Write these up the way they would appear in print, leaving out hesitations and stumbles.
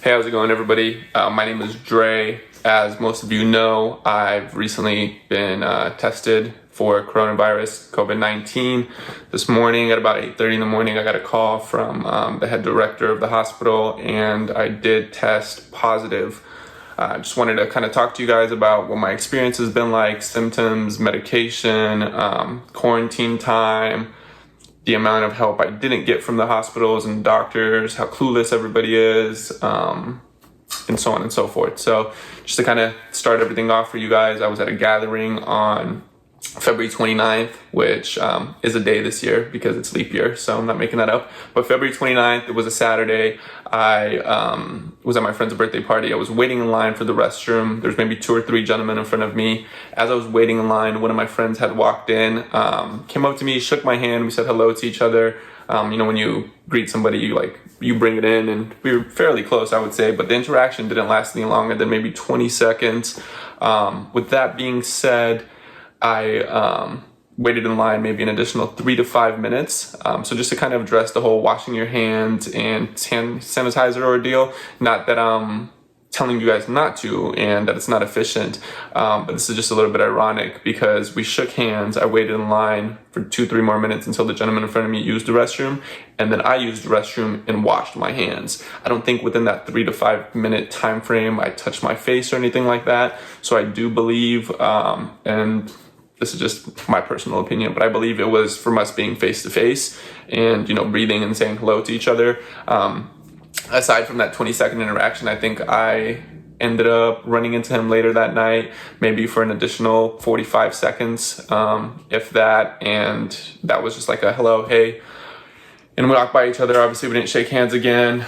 Hey, how's it going, everybody? My name is Dre. As most of you know, I've recently been tested for coronavirus, COVID-19. This morning at about 8:30 in the morning, I got a call from the head director of the hospital, and I did test positive. I just wanted to kind of talk to you guys about what my experience has been like, symptoms, medication, quarantine time, the amount of help I didn't get from the hospitals and doctors, how clueless everybody is, and so on and so forth. So just to kind of start everything off for you guys, I was at a gathering on February 29th, which is a day this year because it's leap year, so I'm not making that up. But February 29th, it was a Saturday. I was at my friend's birthday party. I was waiting in line for the restroom. There's maybe 2 or 3 gentlemen in front of me. As I was waiting in line, one of my friends had walked in, came up to me, shook my hand. We said hello to each other. When you greet somebody, you bring it in, and we were fairly close, I would say, but the interaction didn't last any longer than maybe 20 seconds. With that being said, I waited in line maybe an additional 3 to 5 minutes. So just to kind of address the whole washing your hands and hand sanitizer ordeal, not that I'm telling you guys not to and that it's not efficient, but this is just a little bit ironic because we shook hands. I waited in line for 2-3 more minutes until the gentleman in front of me used the restroom, and then I used the restroom and washed my hands. I don't think within that 3 to 5 minute time frame I touched my face or anything like that. So I do believe, and this is just my personal opinion, but I believe it was from us being face to face and, breathing and saying hello to each other. Aside from that 20-second interaction, I think I ended up running into him later that night, maybe for an additional 45 seconds, if that. And that was just like a hello, hey. And we walked by each other. Obviously, we didn't shake hands again.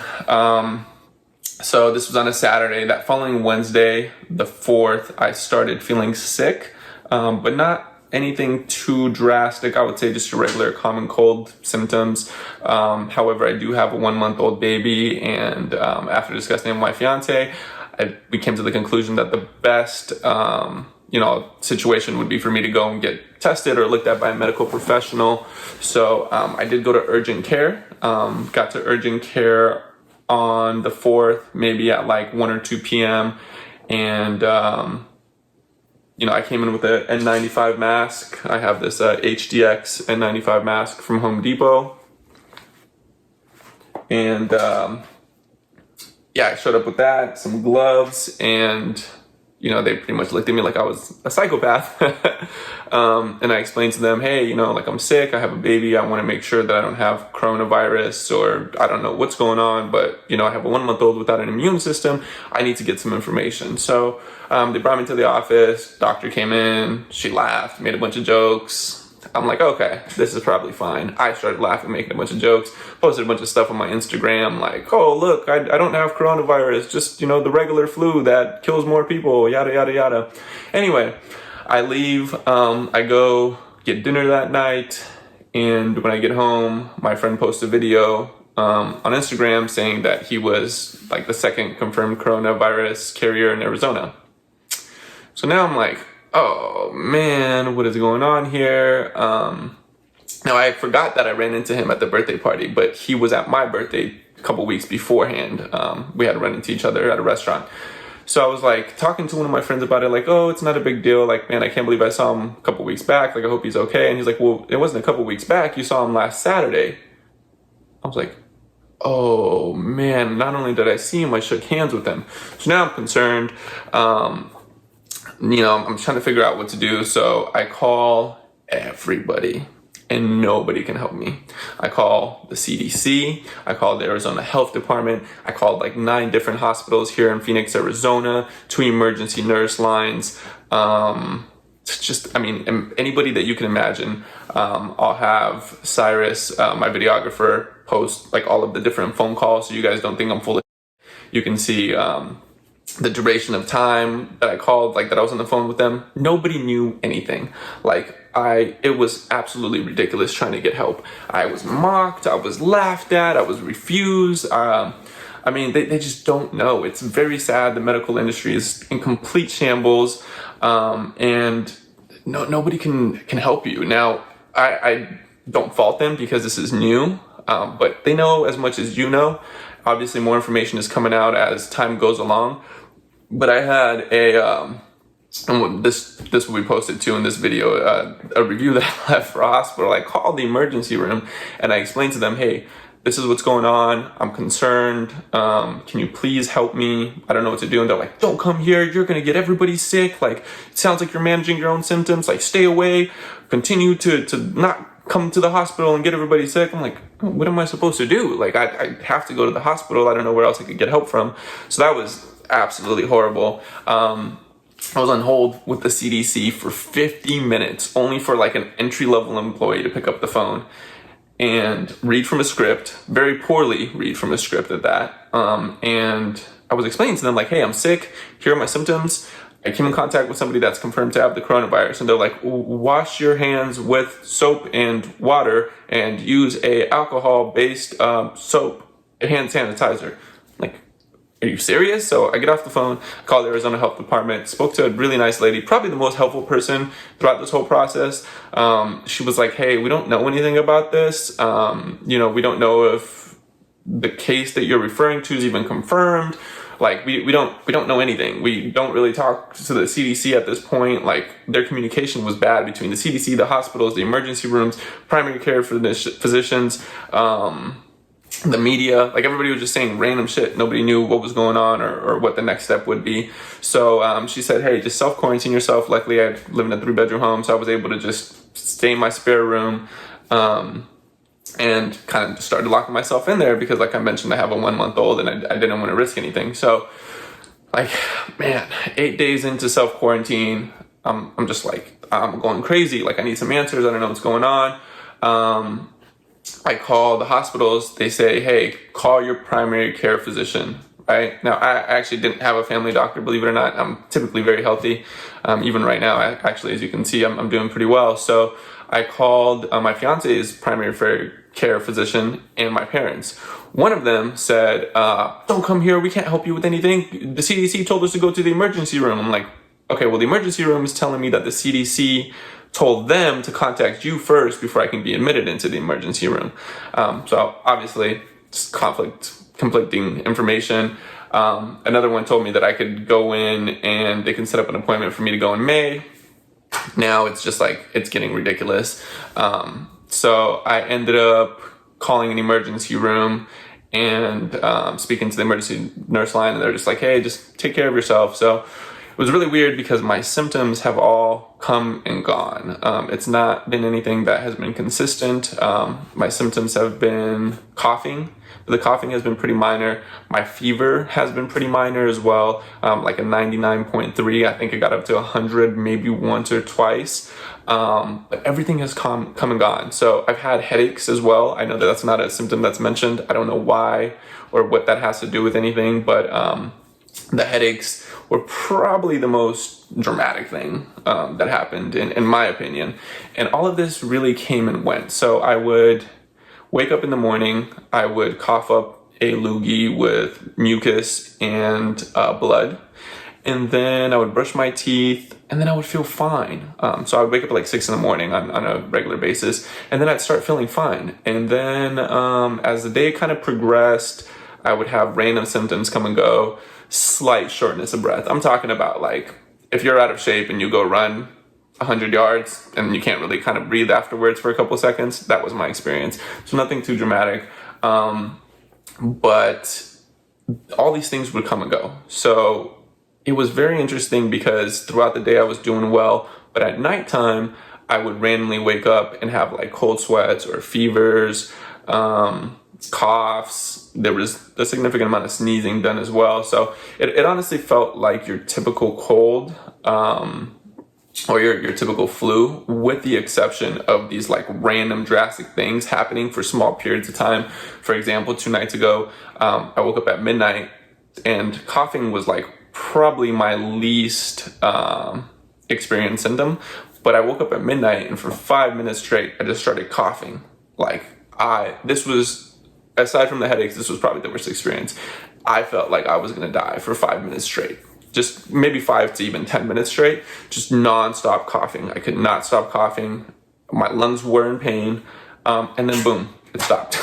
So this was on a Saturday. That following Wednesday, the 4th, I started feeling sick, but not anything too drastic. I would say just your regular common cold symptoms. However, I do have a 1-month-old baby, and after discussing with my fiance, we came to the conclusion that the best situation would be for me to go and get tested or looked at by a medical professional. So I did go to urgent care. Got to urgent care on the 4th, maybe at like 1 or 2 p.m. And I came in with an N95 mask. I have this HDX N95 mask from Home Depot. And I showed up with that, some gloves, and they pretty much looked at me like I was a psychopath. And I explained to them, hey, I'm sick, I have a baby, I want to make sure that I don't have coronavirus, or I don't know what's going on, but I have a 1-month-old without an immune system. I need to get some information. So they brought me to the office. Doctor came in, she laughed, made a bunch of jokes. I'm like, okay, this is probably fine. I started laughing, making a bunch of jokes, posted a bunch of stuff on my Instagram, like, oh, look, I don't have coronavirus, just, the regular flu that kills more people, yada, yada, yada. Anyway, I leave, I go get dinner that night, and when I get home, my friend posts a video on Instagram saying that he was like the 2nd confirmed coronavirus carrier in Arizona. So now I'm like, oh man, what is going on here? Now I forgot that I ran into him at the birthday party, but he was at my birthday a couple weeks beforehand. We had to run into each other at a restaurant. So I was like talking to one of my friends about it, like, oh, it's not a big deal. Like, man, I can't believe I saw him a couple weeks back. Like, I hope he's okay. And he's like, well, it wasn't a couple weeks back. You saw him last Saturday. I was like, oh man, not only did I see him, I shook hands with him. So now I'm concerned. I'm trying to figure out what to do. So I call everybody, and nobody can help me. I call the CDC, I call the Arizona Health Department, I called like 9 different hospitals here in Phoenix, Arizona, 2 emergency nurse lines. Anybody that you can imagine. I'll have Cyrus, my videographer, post like all of the different phone calls so you guys don't think I'm full of shit. You can see the duration of time that I called, like that I was on the phone with them. Nobody knew anything. It was absolutely ridiculous trying to get help. I was mocked, I was laughed at, I was refused. They just don't know. It's very sad. The medical industry is in complete shambles, and nobody can help you. Now, I don't fault them because this is new, but they know as much as you know. Obviously, more information is coming out as time goes along. But I had and this will be posted too in this video, a review that I left for a hospital. I called the emergency room and I explained to them, hey, this is what's going on. I'm concerned. Can you please help me? I don't know what to do. And they're like, don't come here. You're going to get everybody sick. Like, it sounds like you're managing your own symptoms. Like, stay away. Continue to not come to the hospital and get everybody sick. I'm like, what am I supposed to do? Like, I have to go to the hospital. I don't know where else I could get help from. So that was absolutely horrible. I was on hold with the CDC for 50 minutes, only for like an entry-level employee to pick up the phone and read from a script, very poorly read from a script at that. And I was explaining to them like, hey, I'm sick. Here are my symptoms. I came in contact with somebody that's confirmed to have the coronavirus. And they're like, wash your hands with soap and water and use a alcohol-based soap hand sanitizer. Like, are you serious? So I get off the phone, called the Arizona Health Department, spoke to a really nice lady, probably the most helpful person throughout this whole process. She was like, hey, we don't know anything about this. We don't know if the case that you're referring to is even confirmed. Like, we don't know anything. We don't really talk to the CDC at this point. Like, their communication was bad between the CDC, the hospitals, the emergency rooms, primary care physicians, the media. Like, everybody was just saying random shit. Nobody knew what was going on or what the next step would be. So she said, hey, just self-quarantine yourself. Luckily, I live in a 3-bedroom home, so I was able to just stay in my spare room and kind of started locking myself in there because, like I mentioned, I have a 1-month-old and I didn't want to risk anything. So, like, man, 8 days into self-quarantine, I'm just like, I'm going crazy. Like, I need some answers. I don't know what's going on. I call the hospitals. They say, hey, call your primary care physician, right? Now, I actually didn't have a family doctor, believe it or not. I'm typically very healthy. Even right now, actually, as you can see, I'm doing pretty well. So I called my fiance's primary care physician and my parents. One of them said, don't come here. We can't help you with anything. The CDC told us to go to the emergency room. I'm like, okay, well, the emergency room is telling me that the CDC told them to contact you first before I can be admitted into the emergency room. So obviously, just conflicting information. Another one told me that I could go in and they can set up an appointment for me to go in May. Now it's just like, it's getting ridiculous. So I ended up calling an emergency room and speaking to the emergency nurse line, and they're just like, hey, just take care of yourself. So it was really weird because my symptoms have all come and gone. It's not been anything that has been consistent. My symptoms have been coughing. The coughing has been pretty minor. My fever has been pretty minor as well, like a 99.3. I think it got up to 100 maybe once or twice. But everything has come and gone. So I've had headaches as well. I know that that's not a symptom that's mentioned. I don't know why or what that has to do with anything, but the headaches were probably the most dramatic thing that happened in my opinion. And all of this really came and went. So I would wake up in the morning, I would cough up a loogie with mucus and blood. And then I would brush my teeth and then I would feel fine. So I would wake up at like 6 in the morning on a regular basis, and then I'd start feeling fine. And then as the day kind of progressed, I would have random symptoms come and go. Slight shortness of breath. I'm talking about like if you're out of shape and you go run 100 yards and you can't really kind of breathe afterwards for a couple of seconds. That was my experience. So nothing too dramatic. But all these things would come and go. So it was very interesting because throughout the day I was doing well, but at nighttime I would randomly wake up and have like cold sweats or fevers, coughs. There was a significant amount of sneezing done as well. So it honestly felt like your typical cold, or your typical flu, with the exception of these like random drastic things happening for small periods of time. For example, 2 nights ago, I woke up at midnight and coughing was like probably my least experienced symptom. But I woke up at midnight and for 5 minutes straight, I just started coughing. Like this was, aside from the headaches, this was probably the worst experience. I felt like I was gonna die for 5 minutes straight. Just maybe 5 to even 10 minutes straight, just non-stop coughing. I could not stop coughing. My lungs were in pain. And then boom, it stopped.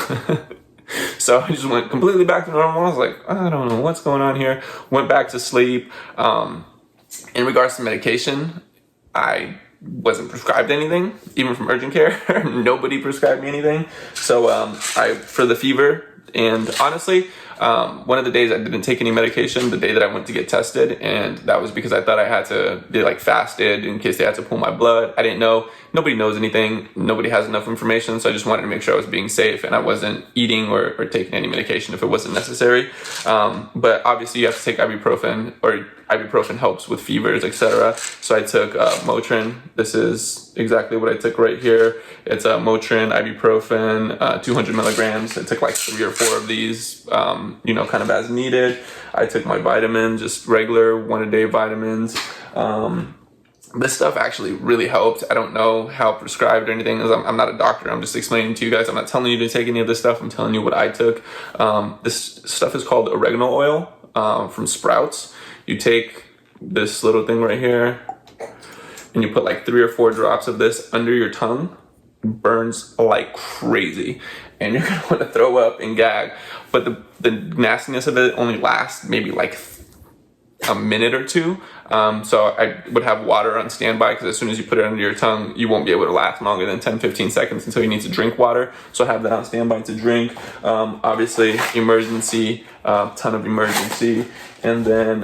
So I just went completely back to normal. I was like, I don't know what's going on here. Went back to sleep. In regards to medication, I wasn't prescribed anything, even from urgent care. Nobody prescribed me anything. So for the fever, and honestly, one of the days I didn't take any medication, the day that I went to get tested, and that was because I thought I had to be like fasted in case they had to pull my blood. I didn't know. Nobody knows anything. Nobody has enough information, so I just wanted to make sure I was being safe and I wasn't eating or taking any medication if it wasn't necessary. But obviously you have to take ibuprofen, or ibuprofen helps with fevers, etc. So I took Motrin. This is exactly what I took right here. It's Motrin, ibuprofen, 200 milligrams. I took like 3 or 4 of these, kind of as needed. I took my vitamins, just regular 1-a-day vitamins. This stuff actually really helped. I don't know how prescribed or anything is. I'm not a doctor. I'm just explaining to you guys. I'm not telling you to take any of this stuff. I'm telling you what I took. This stuff is called oregano oil from Sprouts. You take this little thing right here and you put like 3 or 4 drops of this under your tongue. It burns like crazy and you're gonna want to throw up and gag. But the nastiness of it only lasts maybe like a minute or 2. So I would have water on standby, because as soon as you put it under your tongue, you won't be able to last longer than 10-15 seconds until you need to drink water. So I have that on standby to drink. Obviously, emergency, ton of emergency. And then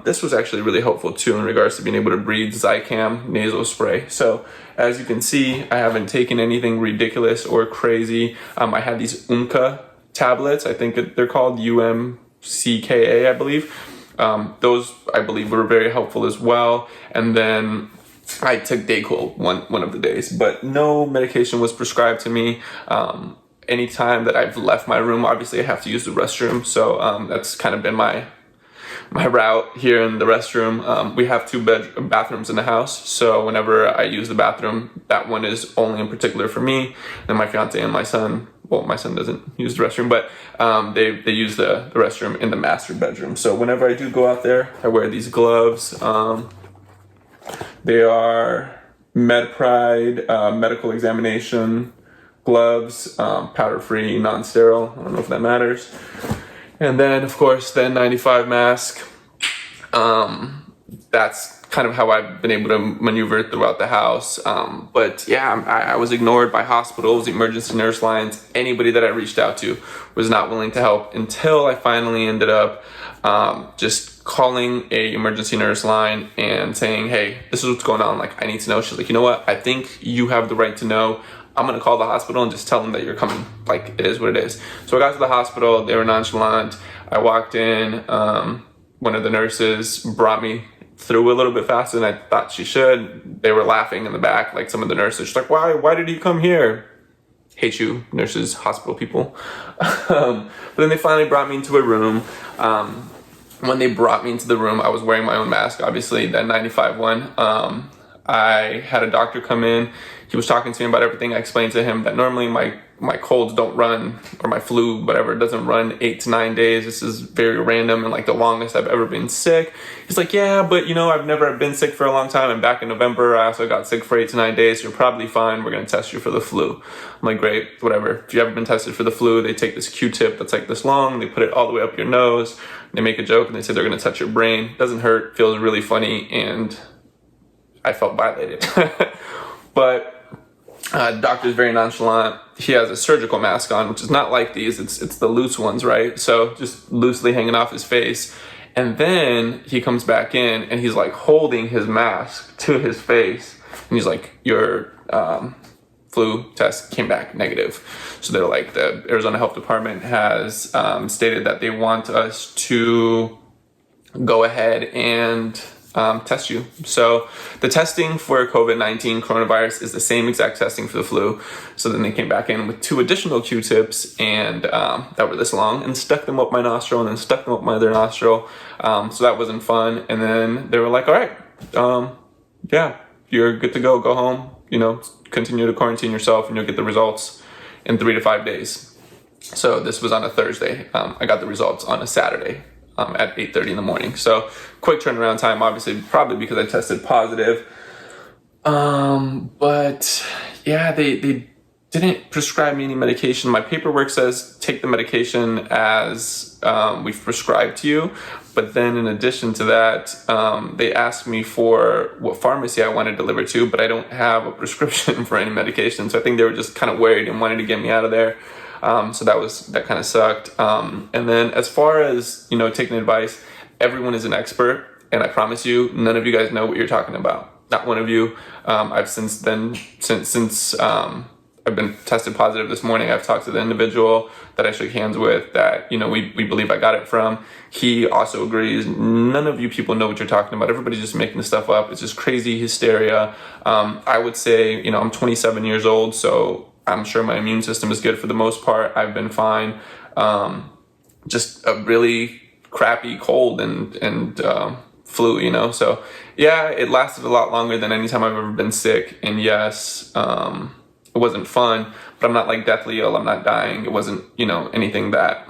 this was actually really helpful too in regards to being able to breathe, Zicam nasal spray. So as you can see, I haven't taken anything ridiculous or crazy. I had these Umka tablets. I think they're called UMCKA, I believe. Those I believe were very helpful as well. And then I took Dayquil one of the days, but no medication was prescribed to me. Anytime that I've left my room, obviously I have to use the restroom. So that's kind of been my route here in the restroom. We have 2 bathrooms in the house, so whenever I use the bathroom, that one is only in particular for me and my fiance and my son. Well, my son doesn't use the restroom, but they use the restroom in the master bedroom. So whenever I do go out there, I wear these gloves. They are MedPride medical examination gloves, powder-free, non-sterile. I don't know if that matters. And then, of course, the N95 mask. That's kind of how I've been able to maneuver throughout the house. But yeah, I was ignored by hospitals, emergency nurse lines. Anybody that I reached out to was not willing to help, until I finally ended up just calling a emergency nurse line and saying, hey, this is what's going on. Like, I need to know. She's like, you know what? I think you have the right to know. I'm going to call the hospital and just tell them that you're coming. Like, it is what it is. So I got to the hospital. They were nonchalant. I walked in. One of the nurses brought me through a little bit faster than I thought she should. They were laughing in the back, like some of the nurses. She's like, why did you come here? Hate you, nurses, hospital people. But then they finally brought me into a room. When they brought me into the room, I was wearing my own mask, obviously, that N95 one. I had a doctor come in. He was talking to me about everything. I explained to him that normally my colds don't run, or my flu, whatever, it doesn't run 8 to 9 days. This is very random and like the longest I've ever been sick. He's like, yeah, but I've never been sick for a long time. And back in November, I also got sick for 8 to 9 days. You're probably fine. We're going to test you for the flu. I'm like, great, whatever. If you've ever been tested for the flu, they take this Q-tip that's like this long. They put it all the way up your nose. They make a joke and they say they're going to touch your brain. Doesn't hurt, feels really funny, and I felt violated. But doctor's very nonchalant. He has a surgical mask on, which is not like these. It's the loose ones, right? So just loosely hanging off his face. And then he comes back in and he's like holding his mask to his face. And he's like, your flu test came back negative. So they're like, the Arizona Health Department has stated that they want us to go ahead and test you. So the testing for COVID-19 coronavirus is the same exact testing for the flu. So then they came back in with 2 additional Q-tips and that were this long, and stuck them up my nostril and then stuck them up my other nostril. So that wasn't fun. And then they were like, all right, yeah, you're good to go. Go home, continue to quarantine yourself and you'll get the results in 3 to 5 days. So this was on a Thursday. I got the results on a Saturday. At 8:30 in the morning. So quick turnaround time, obviously, probably because I tested positive. But yeah, they didn't prescribe me any medication. My paperwork says take the medication as we've prescribed to you. But then in addition to that, they asked me for what pharmacy I wanted delivered to, but I don't have a prescription for any medication. So I think they were just kind of worried and wanted to get me out of there. So that kind of sucked. And then as far as, taking advice, everyone is an expert. And I promise you, none of you guys know what you're talking about. Not one of you. I've since I've been tested positive this morning, I've talked to the individual that I shook hands with that, we believe I got it from. He also agrees. None of you people know what you're talking about. Everybody's just making this stuff up. It's just crazy hysteria. I would say, I'm 27 years old, so I'm sure my immune system is good for the most part. I've been fine. Just a really crappy cold and flu, So yeah, it lasted a lot longer than any time I've ever been sick. And yes, it wasn't fun, but I'm not like deathly ill. I'm not dying. It wasn't, anything that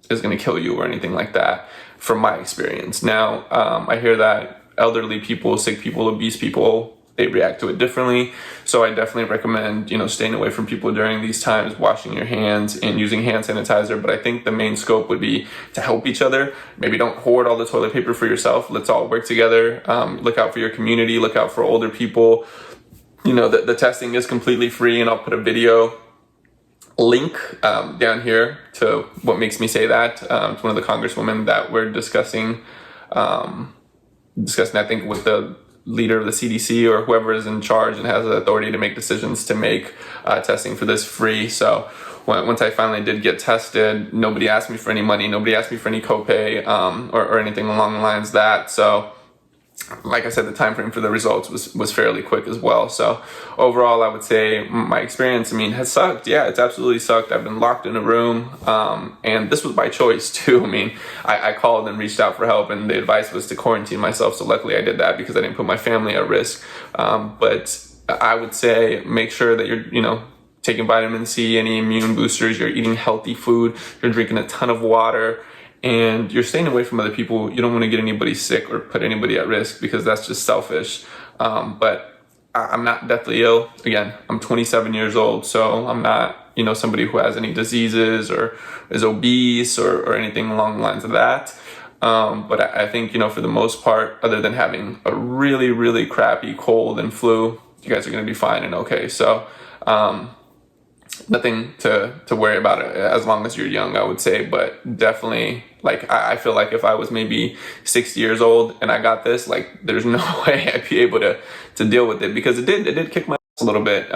is going to kill you or anything like that from my experience. Now, I hear that elderly people, sick people, obese people, they react to it differently. So I definitely recommend, staying away from people during these times, washing your hands and using hand sanitizer. But I think the main scope would be to help each other. Maybe don't hoard all the toilet paper for yourself. Let's all work together. Look out for your community. Look out for older people. The testing is completely free, and I'll put a video link down here to what makes me say that. It's one of the congresswomen that we're discussing, I think, with the leader of the CDC or whoever is in charge and has the authority to make decisions to make testing for this free. So once I finally did get tested, nobody asked me for any money. Nobody asked me for any copay or anything along the lines of that. So like I said, the time frame for the results was fairly quick as well. So overall, I would say my experience, has sucked. Yeah, it's absolutely sucked. I've been locked in a room, and this was by choice too. I called and reached out for help, and the advice was to quarantine myself. So luckily I did that because I didn't put my family at risk. But I would say make sure that you're, taking vitamin C, any immune boosters, you're eating healthy food, you're drinking a ton of water, and you're staying away from other people. You don't want to get anybody sick or put anybody at risk because that's just selfish. But I'm not deathly ill. Again, I'm 27 years old, so I'm not, somebody who has any diseases or is obese or anything along the lines of that. But I think, for the most part, other than having a really, really crappy cold and flu, you guys are going to be fine and okay. So, nothing to worry about as long as you're young, I would say. But definitely, I feel like if I was maybe 60 years old and I got this, there's no way I'd be able to deal with it, because it did kick my ass a little bit.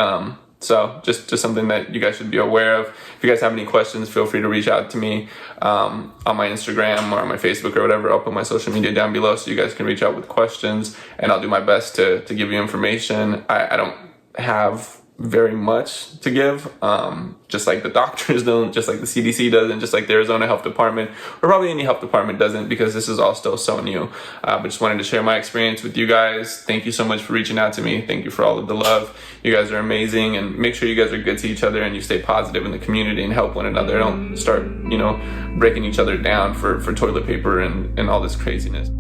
So just something that you guys should be aware of. If you guys have any questions, feel free to reach out to me on my Instagram or on my Facebook or whatever. I'll put my social media down below so you guys can reach out with questions, and I'll do my best to give you information. I don't have very much to give, just like the doctors don't, just like the CDC doesn't, just like the Arizona Health Department, or probably any health department doesn't, because this is all still so new. But just wanted to share my experience with you guys. Thank you so much for reaching out to me. Thank you for all of the love. You guys are amazing, and make sure you guys are good to each other and you stay positive in the community and help one another. Don't start, breaking each other down for toilet paper and all this craziness.